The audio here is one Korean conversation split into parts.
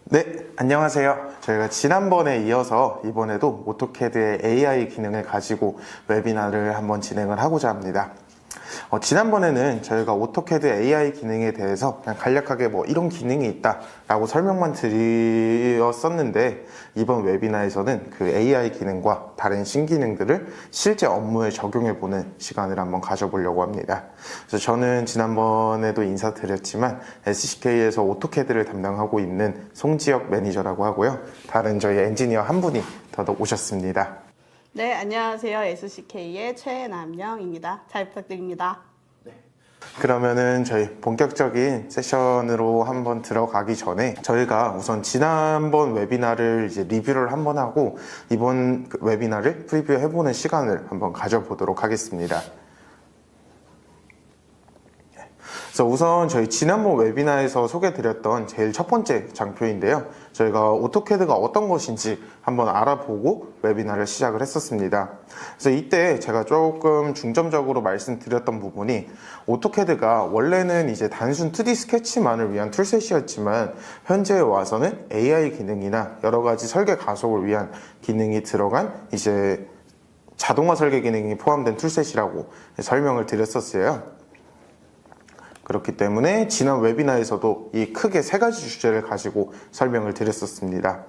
네, 안녕하세요. 저희가 지난번에 이어서 이번에도 오토캐드의 AI 기능을 가지고 웨비나를 한번 진행을 하고자 합니다. 지난번에는 저희가 오토캐드 AI 기능에 대해서 그냥 간략하게 이런 기능이 있다 라고 설명만 드렸었는데, 이번 웨비나에서는 그 AI 기능과 다른 신기능들을 실제 업무에 적용해보는 시간을 한번 가져보려고 합니다. 그래서 저는 지난번에도 인사드렸지만 SCK에서 오토캐드를 담당하고 있는 송지혁 매니저라고 하고요. 다른 저희 엔지니어 한 분이 더더 오셨습니다. 네, 안녕하세요. SCK의 최남영입니다. 잘 부탁드립니다. 그러면은 저희 본격적인 세션으로 한번 들어가기 전에 저희가 우선 지난번 웨비나를 이제 리뷰를 한번 하고 이번 웨비나를 프리뷰해보는 시간을 한번 가져보도록 하겠습니다. 그래서 우선 저희 지난번 웨비나에서 소개드렸던 제일 첫 번째 장표인데요. 저희가 오토캐드가 어떤 것인지 한번 알아보고 웨비나를 시작을 했었습니다. 그래서 이때 제가 조금 중점적으로 말씀드렸던 부분이, 오토캐드가 원래는 이제 단순 2D 스케치만을 위한 툴셋이었지만 현재에 와서는 AI 기능이나 여러 가지 설계 가속을 위한 기능이 들어간 이제 자동화 설계 기능이 포함된 툴셋이라고 설명을 드렸었어요. 그렇기 때문에 지난 웨비나에서도 이 크게 세 가지 주제를 가지고 설명을 드렸었습니다.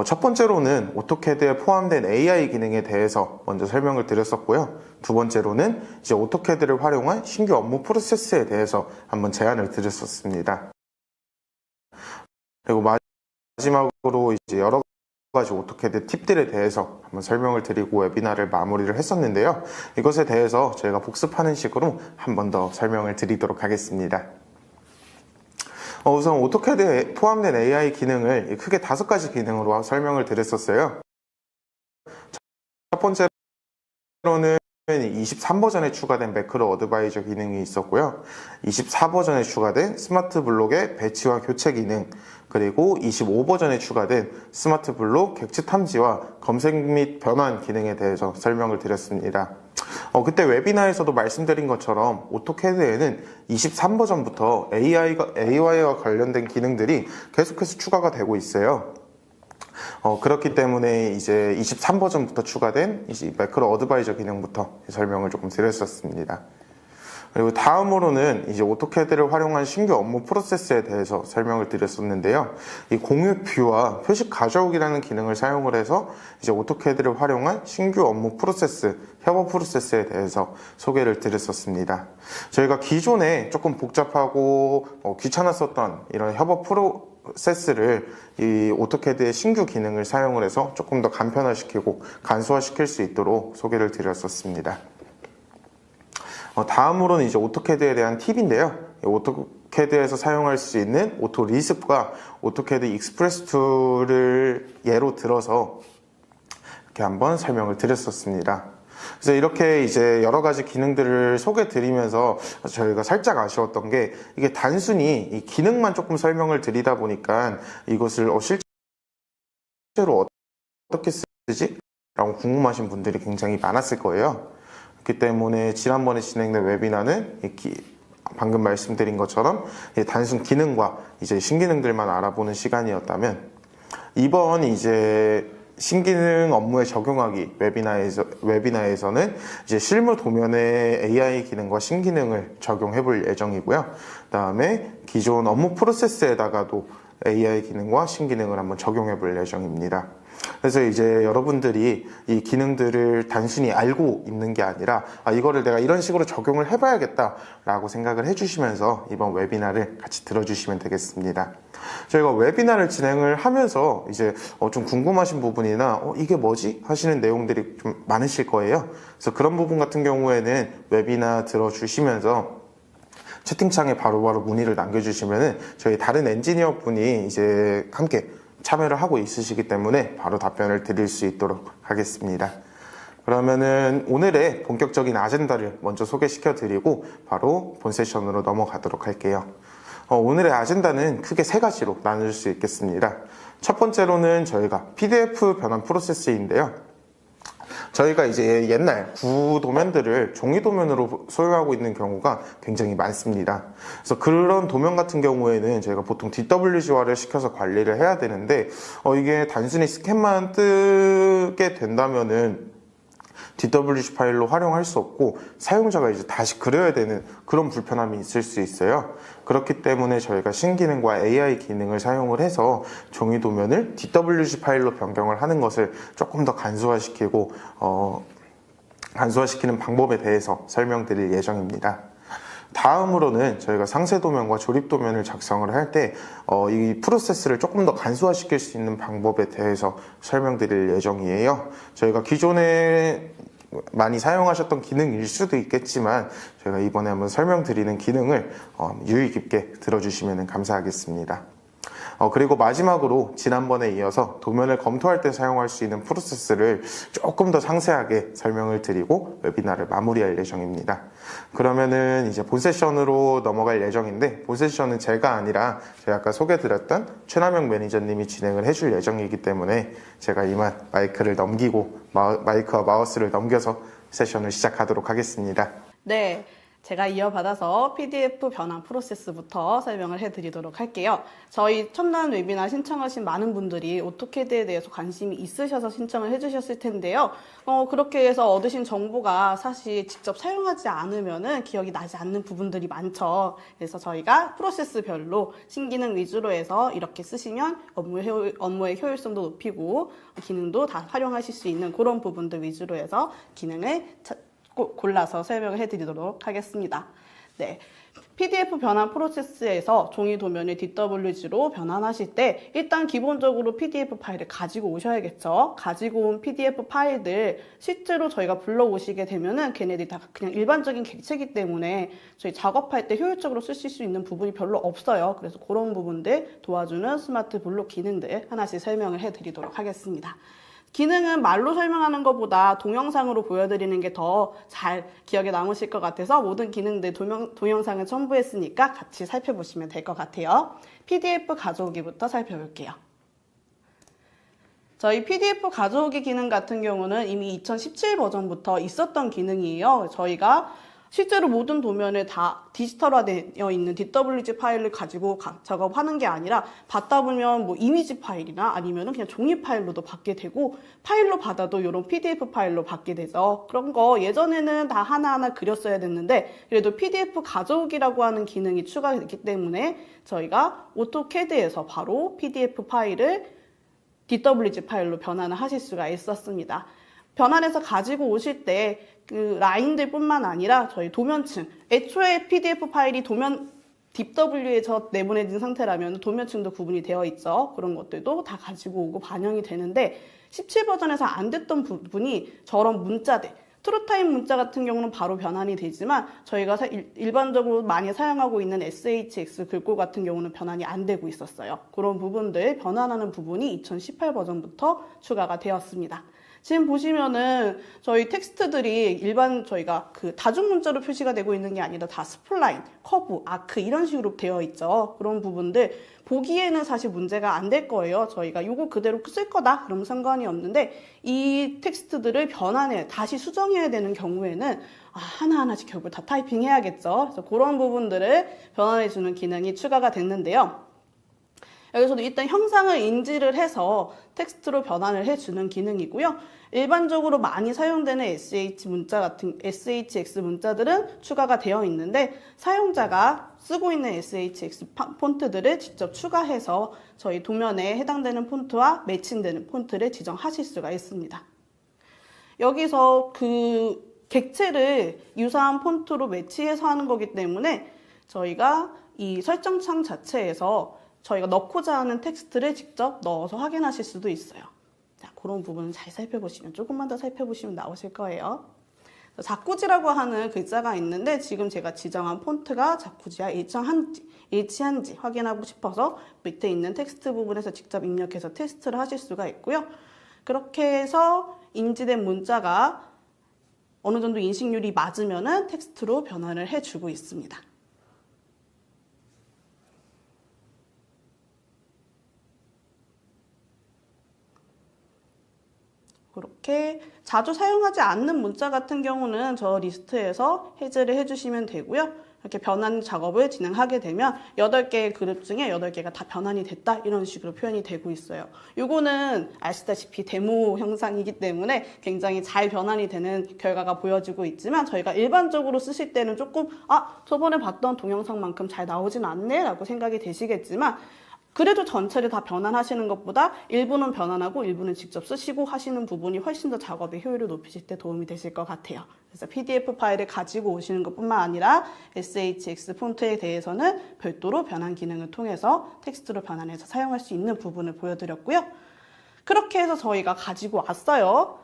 첫 번째로는 오토캐드에 포함된 AI 기능에 대해서 먼저 설명을 드렸었고요. 두 번째로는 이제 오토캐드를 활용한 신규 업무 프로세스에 대해서 한번 제안을 드렸었습니다. 그리고 마지막으로 이제 여러 가지 오토캐드 팁들에 대해서 한번 설명을 드리고 웨비나를 마무리를 했었는데요. 이것에 대해서 저희가 복습하는 식으로 한 번 더 설명을 드리도록 하겠습니다. 우선 오토캐드에 포함된 AI 기능을 크게 5가지 기능으로 설명을 드렸었어요. 첫 번째로는 23버전에 추가된 매크로 어드바이저 기능이 있었고요. 24버전에 추가된 스마트 블록의 배치와 교체 기능, 그리고 25버전에 추가된 스마트 블록 객체 탐지와 검색 및 변환 기능에 대해서 설명을 드렸습니다. 그때 웨비나에서도 말씀드린 것처럼 오토캐드에는 23버전부터 AI와 관련된 기능들이 계속해서 추가가 되고 있어요. 그렇기 때문에 이제 23버전부터 추가된 이제 매크로 어드바이저 기능부터 설명을 조금 드렸었습니다. 그리고 다음으로는 이제 오토캐드를 활용한 신규 업무 프로세스에 대해서 설명을 드렸었는데요. 이 공유 뷰와 표식 가져오기라는 기능을 사용을 해서 이제 오토캐드를 활용한 신규 업무 프로세스, 협업 프로세스에 대해서 소개를 드렸었습니다. 저희가 기존에 조금 복잡하고 귀찮았었던 이런 협업 프로세스를 이 오토캐드의 신규 기능을 사용을 해서 조금 더 간편화시키고 간소화시킬 수 있도록 소개를 드렸었습니다. 다음으로는 이제 오토캐드에 대한 팁인데요. 오토캐드에서 사용할 수 있는 오토 리습과 오토캐드 익스프레스 툴을 예로 들어서 이렇게 한번 설명을 드렸었습니다. 그래서 이렇게 이제 여러 가지 기능들을 소개 드리면서 저희가 살짝 아쉬웠던 게, 이게 단순히 이 기능만 조금 설명을 드리다 보니까 이것을 실제로 어떻게 쓰지? 라고 궁금하신 분들이 굉장히 많았을 거예요. 그렇기 때문에 지난번에 진행된 웨비나는 방금 말씀드린 것처럼 단순 기능과 이제 신기능들만 알아보는 시간이었다면, 이번 이제 신기능 업무에 적용하기 웨비나에서는 이제 실무 도면의 AI 기능과 신기능을 적용해 볼 예정이고요. 그 다음에 기존 업무 프로세스에다가도 AI 기능과 신기능을 한번 적용해 볼 예정입니다. 그래서 이제 여러분들이 이 기능들을 단순히 알고 있는 게 아니라, 이거를 내가 이런 식으로 적용을 해봐야겠다 라고 생각을 해주시면서 이번 웨비나를 같이 들어주시면 되겠습니다. 저희가 웨비나를 진행을 하면서 이제 좀 궁금하신 부분이나 이게 뭐지? 하시는 내용들이 좀 많으실 거예요. 그래서 그런 부분 같은 경우에는 웨비나 들어주시면서 채팅창에 바로바로 문의를 남겨주시면은 저희 다른 엔지니어 분이 이제 함께 참여를 하고 있으시기 때문에 바로 답변을 드릴 수 있도록 하겠습니다. 그러면은 오늘의 본격적인 아젠다를 먼저 소개시켜 드리고 바로 본 세션으로 넘어가도록 할게요. 오늘의 아젠다는 크게 3가지로 나눌 수 있겠습니다. 첫 번째로는 저희가 PDF 변환 프로세스인데요. 저희가 이제 옛날 구도면들을 종이 도면으로 소유하고 있는 경우가 굉장히 많습니다. 그래서 그런 도면 같은 경우에는 저희가 보통 DWG화를 시켜서 관리를 해야 되는데 이게 단순히 스캔만 뜨게 된다면은 DWG 파일로 활용할 수 없고 사용자가 이제 다시 그려야 되는 그런 불편함이 있을 수 있어요. 그렇기 때문에 저희가 신기능과 AI 기능을 사용을 해서 종이 도면을 DWG 파일로 변경을 하는 것을 조금 더 간소화시키고 간소화시키는 방법에 대해서 설명드릴 예정입니다. 다음으로는 저희가 상세 도면과 조립 도면을 작성을 할 때 이 프로세스를 조금 더 간소화시킬 수 있는 방법에 대해서 설명드릴 예정이에요. 저희가 기존에 많이 사용하셨던 기능일 수도 있겠지만 저희가 이번에 한번 설명드리는 기능을 유의 깊게 들어주시면 감사하겠습니다. 그리고 마지막으로 지난번에 이어서 도면을 검토할 때 사용할 수 있는 프로세스를 조금 더 상세하게 설명을 드리고 웨비나를 마무리할 예정입니다. 그러면은 이제 본 세션으로 넘어갈 예정인데, 본 세션은 제가 아니라 제가 아까 소개드렸던 최남영 매니저님이 진행을 해줄 예정이기 때문에 제가 이만 마이크를 넘기고 마이크와 마우스를 넘겨서 세션을 시작하도록 하겠습니다. 네, 제가 이어받아서 PDF 변환 프로세스부터 설명을 해드리도록 할게요. 저희 첨단 웨비나 신청하신 많은 분들이 오토캐드에 대해서 관심이 있으셔서 신청을 해주셨을 텐데요. 그렇게 해서 얻으신 정보가 사실 직접 사용하지 않으면은 기억이 나지 않는 부분들이 많죠. 그래서 저희가 프로세스별로 신기능 위주로 해서 이렇게 쓰시면 업무의 효율성도 높이고 기능도 다 활용하실 수 있는 그런 부분들 위주로 해서 기능을 골라서 설명을 해드리도록 하겠습니다. 네, PDF 변환 프로세스에서 종이 도면을 DWG로 변환하실 때 일단 기본적으로 PDF 파일을 가지고 오셔야겠죠. 가지고 온 PDF 파일들 실제로 저희가 불러오시게 되면은 걔네들이 다 그냥 일반적인 객체이기 때문에 저희 작업할 때 효율적으로 쓰실 수 있는 부분이 별로 없어요. 그래서 그런 부분들 도와주는 스마트 블록 기능들 하나씩 설명을 해드리도록 하겠습니다. 기능은 말로 설명하는 것보다 동영상으로 보여드리는 게 더 잘 기억에 남으실 것 같아서 모든 기능들 동영상을 첨부했으니까 같이 살펴보시면 될 것 같아요. PDF 가져오기부터 살펴볼게요. 저희 PDF 가져오기 기능 같은 경우는 이미 2017 버전부터 있었던 기능이에요. 저희가 실제로 모든 도면을 다 디지털화되어 있는 DWG 파일을 가지고 작업하는 게 아니라 받다 보면 뭐 이미지 파일이나 아니면은 그냥 종이 파일로도 받게 되고 파일로 받아도 이런 PDF 파일로 받게 되죠. 그런 거 예전에는 다 하나하나 그렸어야 됐는데 그래도 PDF 가져오기라고 하는 기능이 추가됐기 때문에 저희가 오토캐드에서 바로 PDF 파일을 DWG 파일로 변환을 하실 수가 있었습니다. 변환해서 가지고 오실 때 그 라인들 뿐만 아니라 저희 도면층, 애초에 PDF 파일이 도면 DW에서 내보내진 상태라면 도면층도 구분이 되어 있죠. 그런 것들도 다 가지고 오고 반영이 되는데 17 버전에서 안 됐던 부분이 저런 문자들, 트루타입 문자 같은 경우는 바로 변환이 되지만 저희가 일반적으로 많이 사용하고 있는 SHX 글꼴 같은 경우는 변환이 안 되고 있었어요. 그런 부분들 변환하는 부분이 2018 버전부터 추가가 되었습니다. 지금 보시면은 저희 텍스트들이 일반 저희가 그 다중 문자로 표시가 되고 있는 게 아니라 다 스플라인, 커브, 아크 이런 식으로 되어 있죠. 그런 부분들 보기에는 사실 문제가 안 될 거예요. 저희가 요거 그대로 쓸 거다 그러면 상관이 없는데 이 텍스트들을 변환해 다시 수정해야 되는 경우에는 하나하나씩 결국 다 타이핑 해야겠죠. 그래서 그런 부분들을 변환해주는 기능이 추가가 됐는데요. 여기서도 일단 형상을 인지를 해서 텍스트로 변환을 해주는 기능이고요. 일반적으로 많이 사용되는 SHX 문자들은 추가가 되어 있는데 사용자가 쓰고 있는 SHX 폰트들을 직접 추가해서 저희 도면에 해당되는 폰트와 매칭되는 폰트를 지정하실 수가 있습니다. 여기서 그 객체를 유사한 폰트로 매치해서 하는 거기 때문에 저희가 이 설정창 자체에서 저희가 넣고자 하는 텍스트를 직접 넣어서 확인하실 수도 있어요. 자, 그런 부분은 잘 살펴보시면 조금만 더 살펴보시면 나오실 거예요. 자쿠지라고 하는 글자가 있는데 지금 제가 지정한 폰트가 자쿠지와 일치한지 확인하고 싶어서 밑에 있는 텍스트 부분에서 직접 입력해서 테스트를 하실 수가 있고요. 그렇게 해서 인지된 문자가 어느 정도 인식률이 맞으면은 텍스트로 변환을 해주고 있습니다. 그렇게 자주 사용하지 않는 문자 같은 경우는 저 리스트에서 해제를 해주시면 되고요. 이렇게 변환 작업을 진행하게 되면 8개의 그룹 중에 8개가 다 변환이 됐다 이런 식으로 표현이 되고 있어요. 요거는 아시다시피 데모 형상이기 때문에 굉장히 잘 변환이 되는 결과가 보여지고 있지만 저희가 일반적으로 쓰실 때는 조금 저번에 봤던 동영상만큼 잘 나오진 않네 라고 생각이 되시겠지만 그래도 전체를 다 변환하시는 것보다 일부는 변환하고 일부는 직접 쓰시고 하시는 부분이 훨씬 더 작업의 효율을 높이실 때 도움이 되실 것 같아요. 그래서 PDF 파일을 가지고 오시는 것뿐만 아니라 SHX 폰트에 대해서는 별도로 변환 기능을 통해서 텍스트로 변환해서 사용할 수 있는 부분을 보여드렸고요. 그렇게 해서 저희가 가지고 왔어요.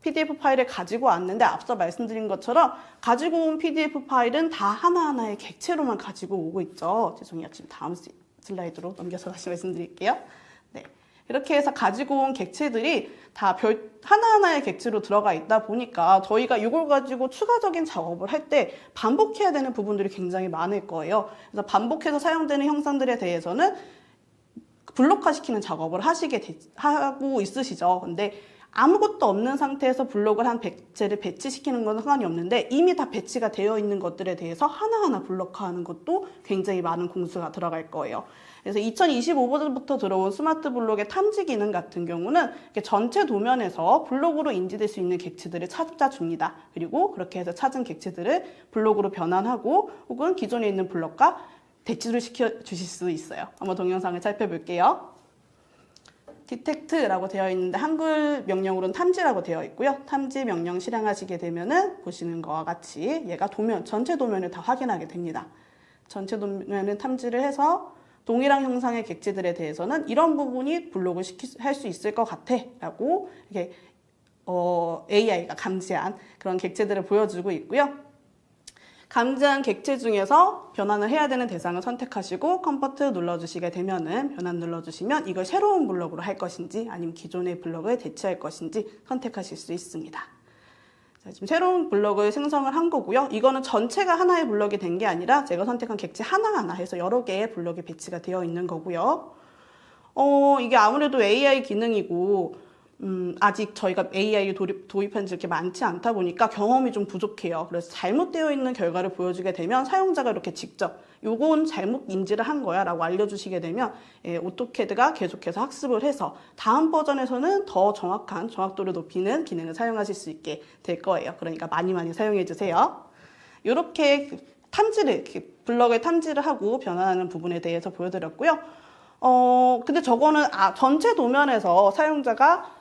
PDF 파일을 가지고 왔는데 앞서 말씀드린 것처럼 가지고 온 PDF 파일은 다 하나하나의 객체로만 가지고 오고 있죠. 죄송해요. 지금 다음 슬라이드로 넘겨서 다시 말씀드릴게요. 네. 이렇게 해서 가지고 온 객체들이 다 하나하나의 객체로 들어가 있다 보니까 저희가 이걸 가지고 추가적인 작업을 할 때 반복해야 되는 부분들이 굉장히 많을 거예요. 그래서 반복해서 사용되는 형상들에 대해서는 블록화시키는 작업을 하고 있으시죠. 근데 아무것도 없는 상태에서 블록을 한 객체를 배치시키는 건 상관이 없는데 이미 다 배치가 되어 있는 것들에 대해서 하나하나 블록화하는 것도 굉장히 많은 공수가 들어갈 거예요. 그래서 2025버전부터 들어온 스마트 블록의 탐지 기능 같은 경우는 이렇게 전체 도면에서 블록으로 인지될 수 있는 객체들을 찾아줍니다. 그리고 그렇게 해서 찾은 객체들을 블록으로 변환하고 혹은 기존에 있는 블록과 대치를 시켜주실 수 있어요. 한번 동영상을 살펴볼게요. 디텍트라고 되어 있는데 한글 명령으로는 탐지라고 되어 있고요. 탐지 명령 실행하시게 되면은 보시는 것과 같이 얘가 전체 도면을 다 확인하게 됩니다. 전체 도면을 탐지를 해서 동일한 형상의 객체들에 대해서는 이런 부분이 블록을 할 수 있을 것 같아 라고 이렇게 AI가 감지한 그런 객체들을 보여주고 있고요. 감지한 객체 중에서 변환을 해야 되는 대상을 선택하시고 컨버트 눌러주시게 되면은 변환 눌러주시면 이걸 새로운 블록으로 할 것인지 아니면 기존의 블록을 대체할 것인지 선택하실 수 있습니다. 자, 지금 새로운 블록을 생성을 한 거고요. 이거는 전체가 하나의 블록이 된 게 아니라 제가 선택한 객체 하나하나 해서 여러 개의 블록이 배치가 되어 있는 거고요. 이게 아무래도 AI 기능이고 아직 저희가 AI를 도입한 지 이렇게 많지 않다 보니까 경험이 좀 부족해요. 그래서 잘못되어 있는 결과를 보여주게 되면 사용자가 이렇게 직접 요건 잘못 인지를 한 거야 라고 알려주시게 되면 오토캐드가 계속해서 학습을 해서 다음 버전에서는 더 정확한 정확도를 높이는 기능을 사용하실 수 있게 될 거예요. 그러니까 많이 사용해 주세요. 이렇게 블럭을 탐지를 하고 변환하는 부분에 대해서 보여드렸고요. 근데 저거는 전체 도면에서 사용자가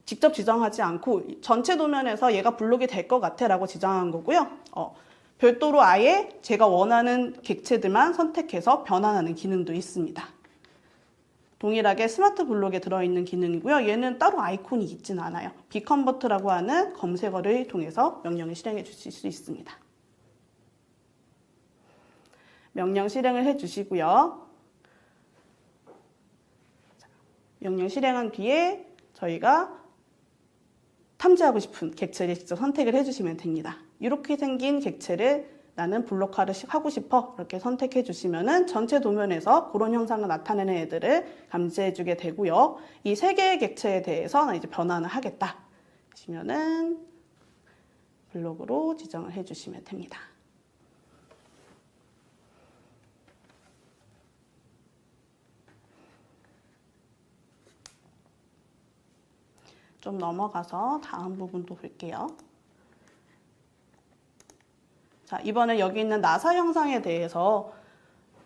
직접 지정하지 않고 전체 도면에서 얘가 블록이 될 것 같아 라고 지정한 거고요. 별도로 아예 제가 원하는 객체들만 선택해서 변환하는 기능도 있습니다. 동일하게 스마트 블록에 들어있는 기능이고요. 얘는 따로 아이콘이 있진 않아요. 비컨버트라고 하는 검색어를 통해서 명령을 실행해 주실 수 있습니다. 명령 실행을 해 주시고요. 명령 실행한 뒤에 저희가 탐지하고 싶은 객체를 직접 선택을 해주시면 됩니다. 이렇게 생긴 객체를 나는 블록화를 하고 싶어 이렇게 선택해 주시면은 전체 도면에서 그런 형상을 나타내는 애들을 감지해 주게 되고요. 이 3개의 객체에 대해서 이제 변환을 하겠다 하시면은 블록으로 지정을 해 주시면 됩니다. 좀 넘어가서 다음 부분도 볼게요. 자, 이번에 여기 있는 나사 형상에 대해서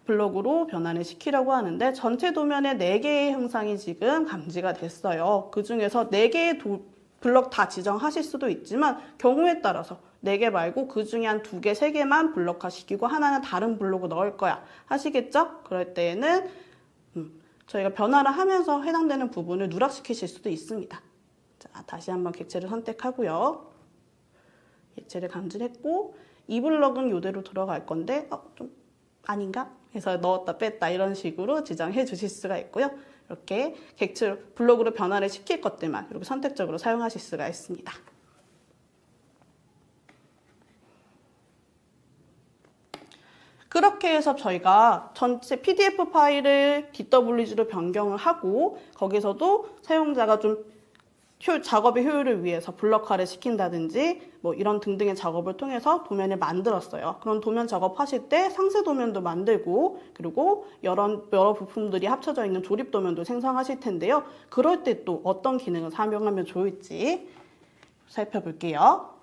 블록으로 변환을 시키려고 하는데 전체 도면에 4개의 형상이 지금 감지가 됐어요. 그 중에서 4개의 블록 다 지정하실 수도 있지만 경우에 따라서 4개 말고 그 중에 한 2개, 3개만 블록화 시키고 하나는 다른 블록으로 넣을 거야 하시겠죠? 그럴 때에는 저희가 변화를 하면서 해당되는 부분을 누락시키실 수도 있습니다. 자, 다시 한번 객체를 선택하고요. 객체를 감지했고 이 블럭은 이대로 들어갈 건데 좀 아닌가? 해서 넣었다 뺐다 이런 식으로 지정해 주실 수가 있고요. 이렇게 객체 블럭으로 변화를 시킬 것들만 이렇게 선택적으로 사용하실 수가 있습니다. 그렇게 해서 저희가 전체 PDF 파일을 DWG로 변경을 하고 거기서도 사용자가 좀 작업의 효율을 위해서 블럭화를 시킨다든지 뭐 이런 등등의 작업을 통해서 도면을 만들었어요. 그런 도면 작업하실 때 상세 도면도 만들고 그리고 여러 부품들이 합쳐져 있는 조립 도면도 생성하실 텐데요. 그럴 때 또 어떤 기능을 사용하면 좋을지 살펴볼게요.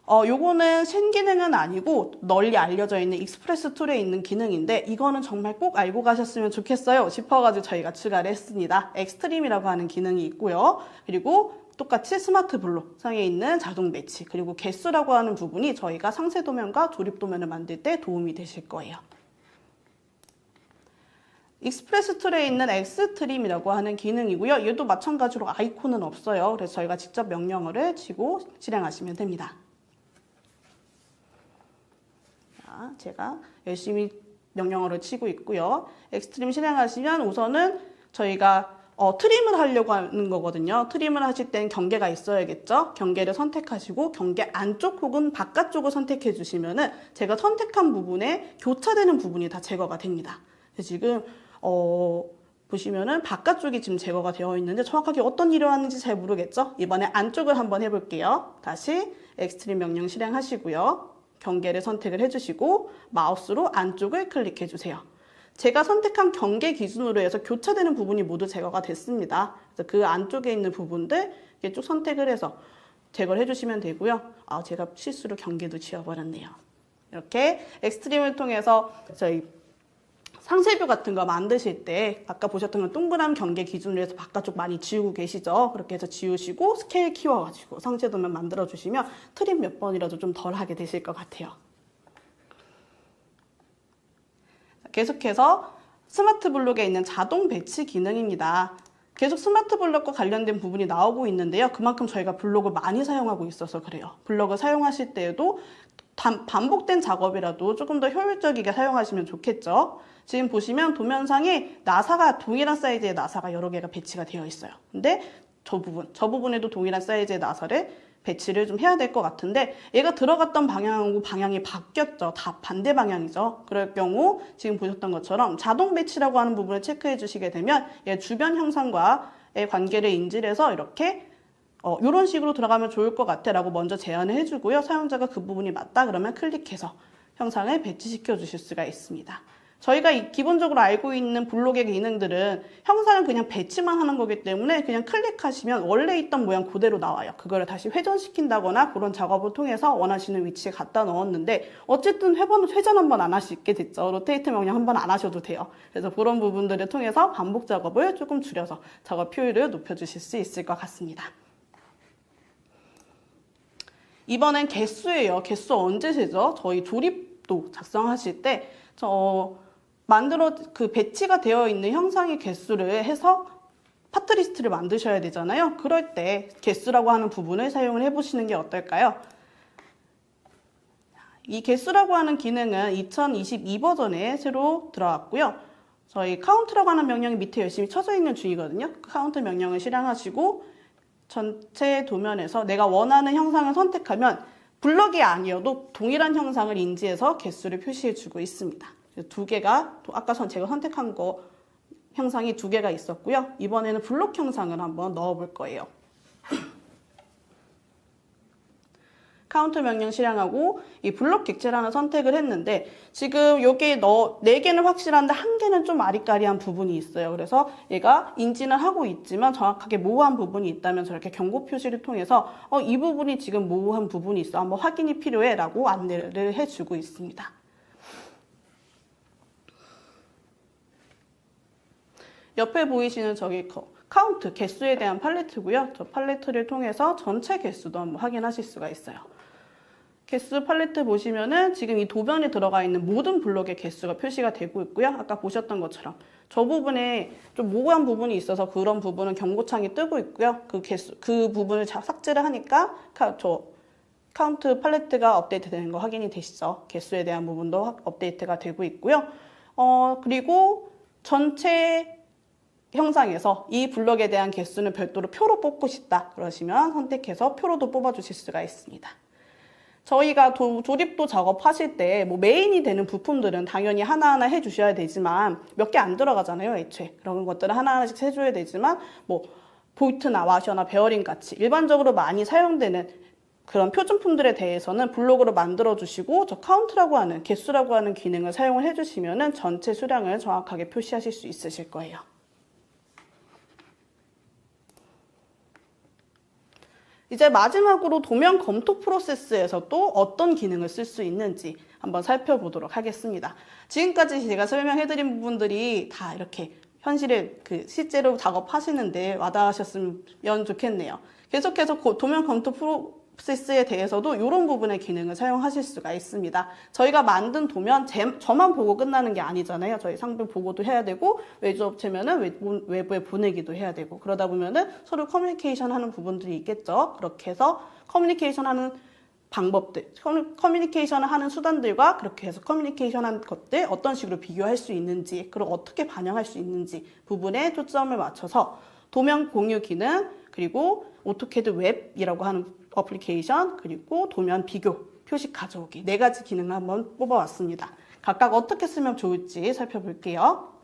요거는 신기능은 아니고 널리 알려져 있는 익스프레스 툴에 있는 기능인데 이거는 정말 꼭 알고 가셨으면 좋겠어요 싶어가지고 저희가 추가를 했습니다. 엑스트림이라고 하는 기능이 있고요. 그리고 똑같이 스마트 블록 상에 있는 자동 매치 그리고 개수라고 하는 부분이 저희가 상세 도면과 조립 도면을 만들 때 도움이 되실 거예요. 익스프레스 툴에 있는 엑스트림이라고 하는 기능이고요. 얘도 마찬가지로 아이콘은 없어요. 그래서 저희가 직접 명령어를 치고 실행하시면 됩니다. 제가 열심히 명령어를 치고 있고요. 엑스트림 실행하시면 우선은 저희가 트림을 하려고 하는 거거든요. 트림을 하실 땐 경계가 있어야겠죠. 경계를 선택하시고 경계 안쪽 혹은 바깥쪽을 선택해 주시면은 제가 선택한 부분에 교차되는 부분이 다 제거가 됩니다. 지금 보시면은 바깥쪽이 지금 제거가 되어 있는데 정확하게 어떤 일이 왔는지 잘 모르겠죠. 이번에 안쪽을 한번 해볼게요. 다시 엑스트림 명령 실행하시고요. 경계를 선택을 해주시고 마우스로 안쪽을 클릭해 주세요. 제가 선택한 경계 기준으로 해서 교차되는 부분이 모두 제거가 됐습니다. 그래서 그 안쪽에 있는 부분들 이렇게 쭉 선택을 해서 제거를 해주시면 되고요. 제가 실수로 경계도 지워버렸네요. 이렇게 엑스트림을 통해서 저희 상세뷰 같은 거 만드실 때 아까 보셨던 건 동그란 경계 기준으로 해서 바깥쪽 많이 지우고 계시죠? 그렇게 해서 지우시고 스케일 키워가지고 상세 도면 만들어주시면 트림 몇 번이라도 좀 덜 하게 되실 것 같아요. 계속해서 스마트 블록에 있는 자동 배치 기능입니다. 계속 스마트 블록과 관련된 부분이 나오고 있는데요. 그만큼 저희가 블록을 많이 사용하고 있어서 그래요. 블록을 사용하실 때에도 반복된 작업이라도 조금 더 효율적이게 사용하시면 좋겠죠. 지금 보시면 도면상에 나사가 동일한 사이즈의 나사가 여러 개가 배치가 되어 있어요. 근데 저 부분에도 동일한 사이즈의 나사를 배치를 좀 해야 될 것 같은데 얘가 들어갔던 방향하고 방향이 바뀌었죠. 다 반대 방향이죠. 그럴 경우 지금 보셨던 것처럼 자동 배치라고 하는 부분을 체크해 주시게 되면 얘 주변 형상과의 관계를 인지를 해서 이렇게 이런 식으로 들어가면 좋을 것 같아 라고 먼저 제안을 해주고요. 사용자가 그 부분이 맞다 그러면 클릭해서 형상을 배치시켜 주실 수가 있습니다. 저희가 기본적으로 알고 있는 블록의 기능들은 형상을 그냥 배치만 하는 거기 때문에 그냥 클릭하시면 원래 있던 모양 그대로 나와요. 그거를 다시 회전시킨다거나 그런 작업을 통해서 원하시는 위치에 갖다 넣었는데 어쨌든 회전 한번 안 하시게 됐죠. 로테이트 명령 한번 안 하셔도 돼요. 그래서 그런 부분들을 통해서 반복 작업을 조금 줄여서 작업 효율을 높여주실 수 있을 것 같습니다. 이번엔 개수예요. 개수 언제 세죠? 저희 조립도 작성하실 때 배치가 되어 있는 형상의 개수를 해서 파트 리스트를 만드셔야 되잖아요. 그럴 때 개수라고 하는 부분을 사용을 해보시는 게 어떨까요? 이 개수라고 하는 기능은 2022 버전에 새로 들어왔고요. 저희 카운트라고 하는 명령이 밑에 열심히 쳐져 있는 중이거든요. 그 카운트 명령을 실행하시고 전체 도면에서 내가 원하는 형상을 선택하면 블럭이 아니어도 동일한 형상을 인지해서 개수를 표시해 주고 있습니다. 두 개가 아까 제가 선택한 거 형상이 두 개가 있었고요. 이번에는 블록 형상을 한번 넣어 볼 거예요. 카운트 명령 실행하고 이 블록 객체라는 선택을 했는데 지금 여기 4개는 확실한데 1개는 좀 아리까리한 부분이 있어요. 그래서 얘가 인지는 하고 있지만 정확하게 모호한 부분이 있다면 저렇게 경고 표시를 통해서 이 부분이 지금 모호한 부분이 있어. 한번 확인이 필요해 라고 안내를 해주고 있습니다. 옆에 보이시는 저기 카운트, 개수에 대한 팔레트고요. 저 팔레트를 통해서 전체 개수도 한번 확인하실 수가 있어요. 개수 팔레트 보시면은 지금 이 도면에 들어가 있는 모든 블록의 개수가 표시가 되고 있고요. 아까 보셨던 것처럼 저 부분에 좀 모호한 부분이 있어서 그런 부분은 경고창이 뜨고 있고요. 그 부분을 삭제를 하니까 저 카운트 팔레트가 업데이트 되는 거 확인이 되시죠. 개수에 대한 부분도 업데이트가 되고 있고요. 그리고 전체 형상에서 이 블럭에 대한 개수는 별도로 표로 뽑고 싶다 그러시면 선택해서 표로도 뽑아주실 수가 있습니다. 저희가 조립도 작업하실 때 메인이 되는 부품들은 당연히 하나하나 해주셔야 되지만 몇 개 안 들어가잖아요 애초에. 그런 것들은 하나하나씩 해줘야 되지만 볼트나 와셔나 베어링 같이 일반적으로 많이 사용되는 그런 표준품들에 대해서는 블록으로 만들어주시고 저 카운트라고 하는 개수라고 하는 기능을 사용을 해주시면 전체 수량을 정확하게 표시하실 수 있으실 거예요. 이제 마지막으로 도면 검토 프로세스에서 또 어떤 기능을 쓸 수 있는지 한번 살펴보도록 하겠습니다. 지금까지 제가 설명해드린 부분들이 다 이렇게 현실에 실제로 작업하시는데 와닿으셨으면 좋겠네요. 계속해서 도면 검토 프로세스에 대해서도 이런 부분의 기능을 사용하실 수가 있습니다. 저희가 만든 도면 저만 보고 끝나는 게 아니잖아요. 저희 상품 보고도 해야 되고 외주업체면은 외부에 보내기도 해야 되고 그러다 보면은 서로 커뮤니케이션 하는 부분들이 있겠죠. 그렇게 해서 커뮤니케이션 하는 방법들, 커뮤니케이션을 하는 수단들과 그렇게 해서 커뮤니케이션한 것들 어떤 식으로 비교할 수 있는지 그리고 어떻게 반영할 수 있는지 부분에 초점을 맞춰서 도면 공유 기능 그리고 오토캐드 웹이라고 하는 어플리케이션 그리고 도면 비교, 표식 가져오기 4가지 기능을 한번 뽑아왔습니다. 각각 어떻게 쓰면 좋을지 살펴볼게요.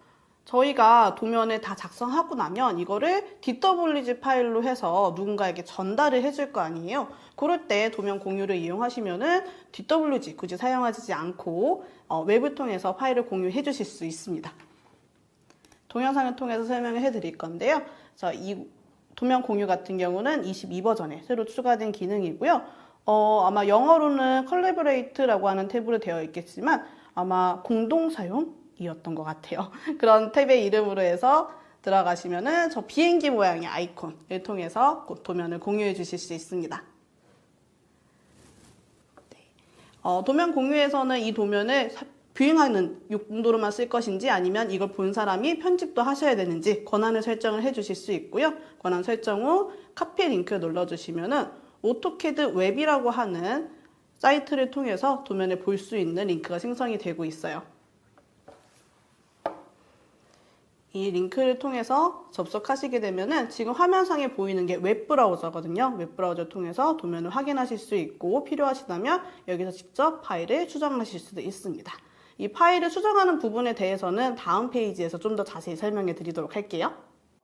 저희가 도면을 다 작성하고 나면 이거를 DWG 파일로 해서 누군가에게 전달을 해줄 거 아니에요. 그럴 때 도면 공유를 이용하시면은 DWG 굳이 사용하지 않고 웹을 통해서 파일을 공유해 주실 수 있습니다. 동영상을 통해서 설명을 해드릴 건데요. 이 도면 공유 같은 경우는 22버전에 새로 추가된 기능이고요. 아마 영어로는 컬래버레이트라고 하는 탭으로 되어 있겠지만 아마 공동 사용이었던 것 같아요. 그런 탭의 이름으로 해서 들어가시면은 저 비행기 모양의 아이콘을 통해서 도면을 공유해 주실 수 있습니다. 도면 공유에서는 이 도면을 뷰잉하는 용도로만 쓸 것인지 아니면 이걸 본 사람이 편집도 하셔야 되는지 권한을 설정을 해 주실 수 있고요. 권한 설정 후 카피 링크를 눌러주시면은 오토캐드 웹이라고 하는 사이트를 통해서 도면을 볼 수 있는 링크가 생성이 되고 있어요. 이 링크를 통해서 접속하시게 되면은 지금 화면상에 보이는 게 웹브라우저거든요. 웹브라우저를 통해서 도면을 확인하실 수 있고 필요하시다면 여기서 직접 파일을 수정하실 수도 있습니다. 이 파일을 수정하는 부분에 대해서는 다음 페이지에서 좀 더 자세히 설명해 드리도록 할게요.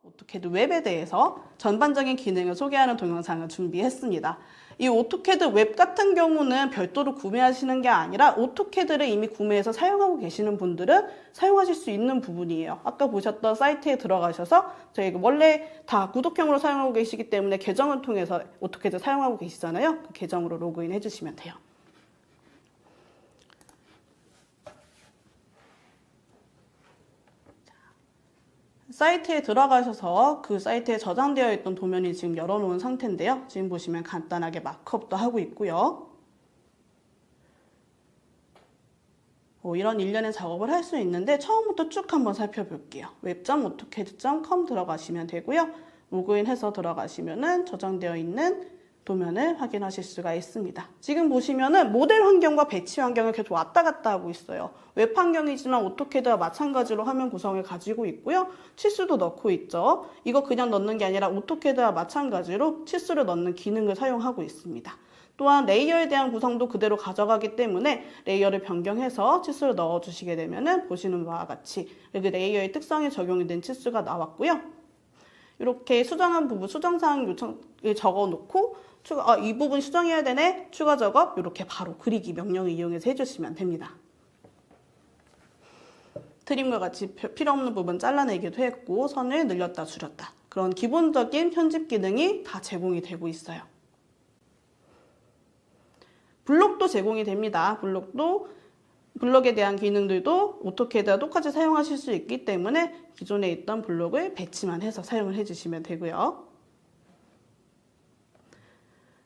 오토캐드 웹에 대해서 전반적인 기능을 소개하는 동영상을 준비했습니다. 이 오토캐드 웹 같은 경우는 별도로 구매하시는 게 아니라 오토캐드를 이미 구매해서 사용하고 계시는 분들은 사용하실 수 있는 부분이에요. 아까 보셨던 사이트에 들어가셔서 저희 원래 다 구독형으로 사용하고 계시기 때문에 계정을 통해서 오토캐드 사용하고 계시잖아요. 그 계정으로 로그인 해주시면 돼요. 사이트에 들어가셔서 그 사이트에 저장되어 있던 도면이 지금 열어놓은 상태인데요. 지금 보시면 간단하게 마크업도 하고 있고요. 이런 일련의 작업을 할 수 있는데 처음부터 쭉 한번 살펴볼게요. web.autocad.com 들어가시면 되고요. 로그인해서 들어가시면은 저장되어 있는 도면을 확인하실 수가 있습니다. 지금 보시면은 모델 환경과 배치 환경을 계속 왔다 갔다 하고 있어요. 웹 환경이지만 오토캐드와 마찬가지로 화면 구성을 가지고 있고요. 치수도 넣고 있죠. 이거 그냥 넣는 게 아니라 오토캐드와 마찬가지로 치수를 넣는 기능을 사용하고 있습니다. 또한 레이어에 대한 구성도 그대로 가져가기 때문에 레이어를 변경해서 치수를 넣어주시게 되면은 보시는 바와 같이 여기 레이어의 특성에 적용이 된 치수가 나왔고요. 이렇게 수정한 부분, 수정사항 요청을 적어놓고 이 부분 수정해야 되네, 추가 작업 이렇게 바로 그리기 명령을 이용해서 해주시면 됩니다. 트림과 같이 필요 없는 부분 잘라내기도 했고 선을 늘렸다 줄였다 그런 기본적인 편집 기능이 다 제공이 되고 있어요. 블록도 제공이 됩니다. 블록에 대한 기능들도 오토캐드와 똑같이 사용하실 수 있기 때문에 기존에 있던 블록을 배치만 해서 사용을 해주시면 되고요.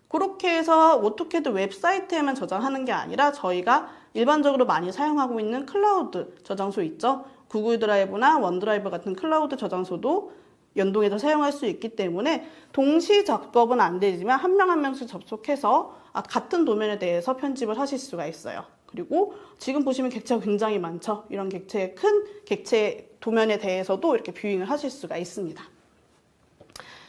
그렇게 해서 오토캐드 웹사이트에만 저장하는 게 아니라 저희가 일반적으로 많이 사용하고 있는 클라우드 저장소 있죠. 구글 드라이브나 원드라이브 같은 클라우드 저장소도 연동해서 사용할 수 있기 때문에 동시 작업은 안 되지만 한 명 한 명씩 접속해서 같은 도면에 대해서 편집을 하실 수가 있어요. 그리고 지금 보시면 객체가 굉장히 많죠. 이런 큰 객체 도면에 대해서도 이렇게 뷰잉을 하실 수가 있습니다.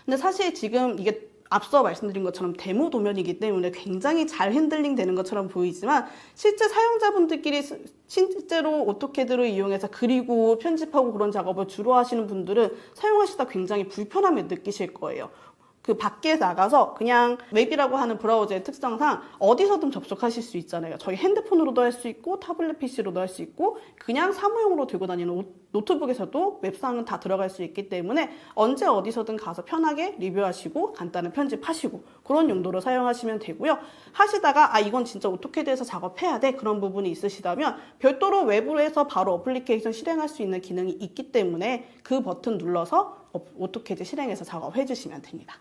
근데 사실 지금 이게 앞서 말씀드린 것처럼 데모 도면이기 때문에 굉장히 잘 핸들링 되는 것처럼 보이지만 실제 사용자분들끼리 실제로 오토캐드를 이용해서 그리고 편집하고 그런 작업을 주로 하시는 분들은 사용하시다 굉장히 불편함을 느끼실 거예요. 그 밖에 나가서 그냥 웹이라고 하는 브라우저의 특성상 어디서든 접속하실 수 있잖아요. 저희 핸드폰으로도 할 수 있고 타블렛 PC로도 할 수 있고 그냥 사무용으로 들고 다니는 노트북에서도 웹상은 다 들어갈 수 있기 때문에 언제 어디서든 가서 편하게 리뷰하시고 간단한 편집하시고 그런 용도로 사용하시면 되고요. 하시다가 이건 진짜 오토캐드에서 작업해야 돼 그런 부분이 있으시다면 별도로 웹으로 해서 바로 어플리케이션 실행할 수 있는 기능이 있기 때문에 그 버튼 눌러서 오토캐드 실행해서 작업해 주시면 됩니다.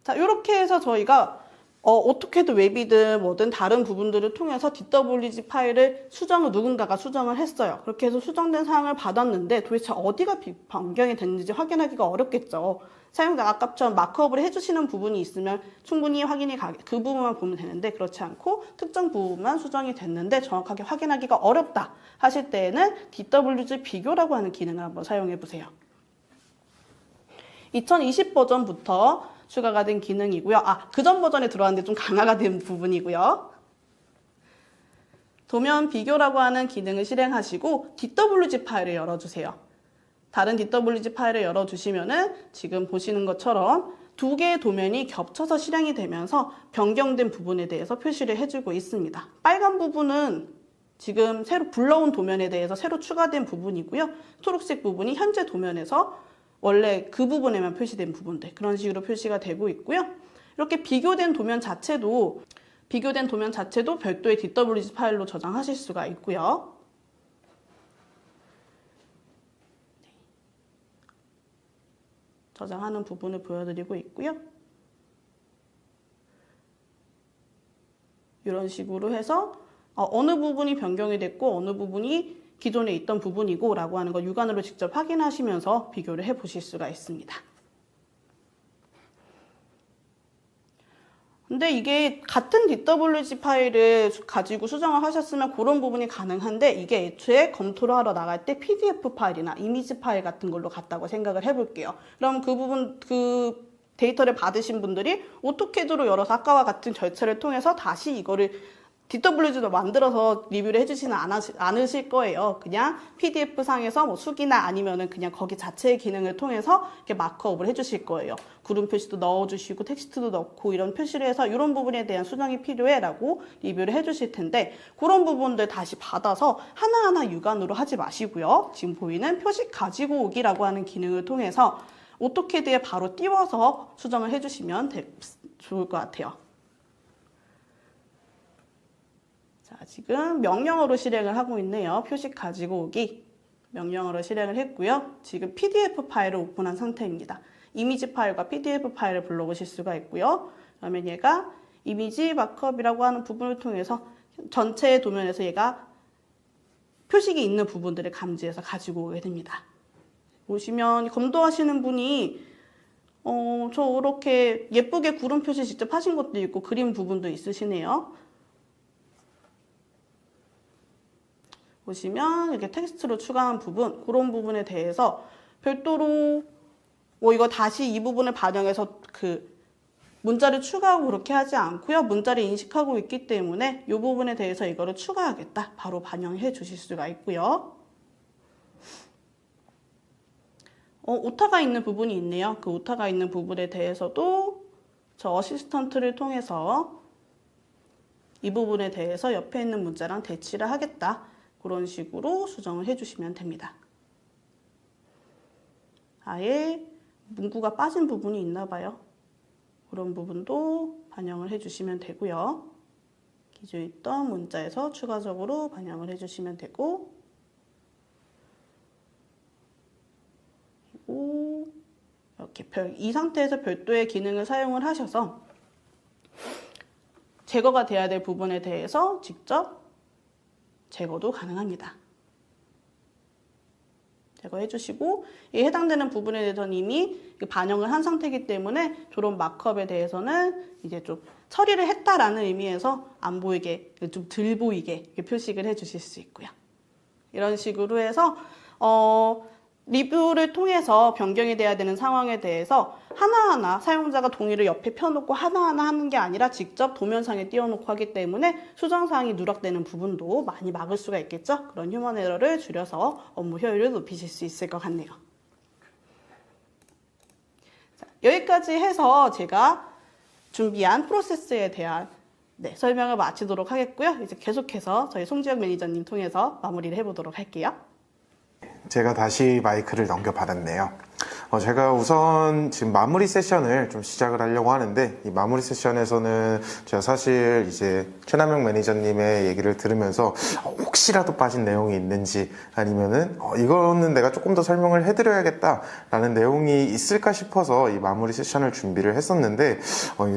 자, 이렇게 해서 저희가 오토캐드 웹이든 뭐든 다른 부분들을 통해서 DWG 파일을 누군가가 수정을 했어요. 그렇게 해서 수정된 사항을 받았는데 도대체 어디가 변경이 됐는지 확인하기가 어렵겠죠. 사용자가 아까처럼 마크업을 해주시는 부분이 있으면 충분히 그 부분만 보면 되는데 그렇지 않고 특정 부분만 수정이 됐는데 정확하게 확인하기가 어렵다 하실 때에는 DWG 비교라고 하는 기능을 한번 사용해 보세요. 2020 버전부터 추가가 된 기능이고요. 그전 버전에 들어왔는데 좀 강화가 된 부분이고요. 도면 비교라고 하는 기능을 실행하시고 DWG 파일을 열어주세요. 다른 DWG 파일을 열어주시면은 지금 보시는 것처럼 두 개의 도면이 겹쳐서 실행이 되면서 변경된 부분에 대해서 표시를 해주고 있습니다. 빨간 부분은 지금 새로 불러온 도면에 대해서 새로 추가된 부분이고요. 초록색 부분이 현재 도면에서 원래 그 부분에만 표시된 부분들 그런 식으로 표시가 되고 있고요. 이렇게 비교된 도면 자체도 별도의 DWG 파일로 저장하실 수가 있고요. 저장하는 부분을 보여드리고 있고요. 이런 식으로 해서 어느 부분이 변경이 됐고 어느 부분이 기존에 있던 부분이고 라고 하는 거 육안으로 직접 확인하시면서 비교를 해 보실 수가 있습니다. 근데 이게 같은 DWG 파일을 가지고 수정을 하셨으면 그런 부분이 가능한데 이게 애초에 검토를 하러 나갈 때 PDF 파일이나 이미지 파일 같은 걸로 갔다고 생각을 해볼게요. 그럼 그 데이터를 받으신 분들이 오토캐드로 열어서 아까와 같은 절차를 통해서 다시 이거를 DWG도 만들어서 리뷰를 해주지는 않으실 거예요. 그냥 PDF 상에서 뭐 수기나 아니면은 그냥 거기 자체의 기능을 통해서 이렇게 마크업을 해주실 거예요. 구름 표시도 넣어주시고 텍스트도 넣고 이런 표시를 해서 이런 부분에 대한 수정이 필요해라고 리뷰를 해주실 텐데 그런 부분들 다시 받아서 하나하나 육안으로 하지 마시고요. 지금 보이는 표식 가지고 오기라고 하는 기능을 통해서 오토캐드에 바로 띄워서 수정을 해주시면 좋을 것 같아요. 자, 지금 명령어로 실행을 하고 있네요. 표식 가지고 오기 명령어로 실행을 했고요. 지금 PDF 파일을 오픈한 상태입니다. 이미지 파일과 PDF 파일을 불러보실 수가 있고요. 그러면 얘가 이미지 마크업이라고 하는 부분을 통해서 전체 도면에서 얘가 표식이 있는 부분들을 감지해서 가지고 오게 됩니다. 보시면 검도하시는 분이 저렇게 예쁘게 구름 표시 직접 하신 것도 있고 그림 부분도 있으시네요. 보시면 이렇게 텍스트로 추가한 부분, 그런 부분에 대해서 별도로 이거 다시 이 부분을 반영해서 그 문자를 추가하고 그렇게 하지 않고요. 문자를 인식하고 있기 때문에 이 부분에 대해서 이거를 추가하겠다. 바로 반영해 주실 수가 있고요. 오타가 있는 부분이 있네요. 그 오타가 있는 부분에 대해서도 저 어시스턴트를 통해서 이 부분에 대해서 옆에 있는 문자랑 대치를 하겠다. 그런 식으로 수정을 해주시면 됩니다. 아예 문구가 빠진 부분이 있나 봐요. 그런 부분도 반영을 해주시면 되고요. 기존에 있던 문자에서 추가적으로 반영을 해주시면 되고 그리고 이렇게 이 상태에서 별도의 기능을 사용을 하셔서 제거가 돼야 될 부분에 대해서 직접 제거도 가능합니다. 제거해 주시고 이 해당되는 부분에 대해서는 이미 반영을 한 상태이기 때문에 저런 마크업에 대해서는 이제 좀 처리를 했다라는 의미에서 안 보이게 좀 덜 보이게 표식을 해 주실 수 있고요. 이런 식으로 해서 리뷰를 통해서 변경이 돼야 되는 상황에 대해서 하나하나 사용자가 동의를 옆에 펴놓고 하나하나 하는 게 아니라 직접 도면상에 띄워놓고 하기 때문에 수정사항이 누락되는 부분도 많이 막을 수가 있겠죠. 그런 휴먼 에러를 줄여서 업무 효율을 높이실 수 있을 것 같네요. 자, 여기까지 해서 제가 준비한 프로세스에 대한 설명을 마치도록 하겠고요. 이제 계속해서 저희 송지혁 매니저님 통해서 마무리를 해보도록 할게요. 제가 다시 마이크를 넘겨받았네요. 제가 우선 지금 마무리 세션을 좀 시작을 하려고 하는데, 이 마무리 세션에서는 제가 사실 이제 최남영 매니저님의 얘기를 들으면서 혹시라도 빠진 내용이 있는지, 아니면은 이거는 내가 조금 더 설명을 해드려야겠다라는 내용이 있을까 싶어서 이 마무리 세션을 준비를 했었는데,